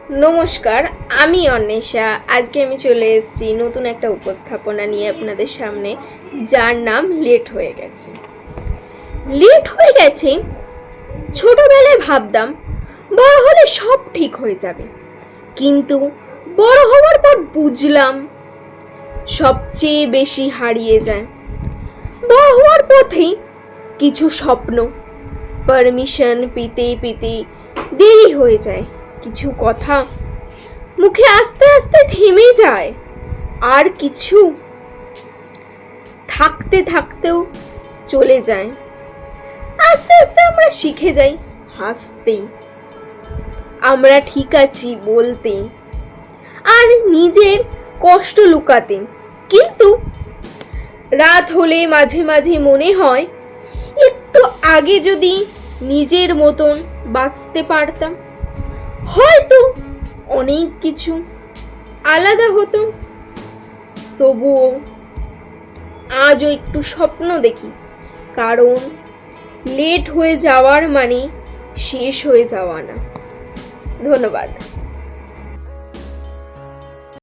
নমস্কার, আমি অন্বেষা। আজকে আমি চলে এসেছি নতুন একটা উপস্থাপনা নিয়ে আপনাদের সামনে, যার নাম লেট হয়ে গেছে। লেট হয়ে গেছে, ছোটবেলায় ভাবতাম বড় হলে সব ঠিক হয়ে যাবে, কিন্তু বড় হওয়ার পর বুঝলাম সবচেয়ে বেশি হারিয়ে যায় বড় হওয়ার পথেই কিছু স্বপ্ন। পারমিশন পেতে পেতে দেরি হয়ে যায়, কিছু কথা মুখে আস্তে আস্তে থেমে যায়, আর কিছু থাকতে থাকতেও চলে যায়। আস্তে আস্তে আমরা শিখে যাই হাসতে, আমরা ঠিক আছি বলতে, আর নিজের কষ্ট লুকাতে। কিন্তু রাত হলে মাঝে মাঝে মনে হয় একটু আগে যদি নিজের মতন বাঁচতে পারতাম, হয়তো অনেক কিছু আলাদা হতো। তবুও আজও একটু স্বপ্ন দেখি, কারণ লেট হয়ে যাওয়ার মানে শেষ হয়ে যাওয়া না। ধন্যবাদ।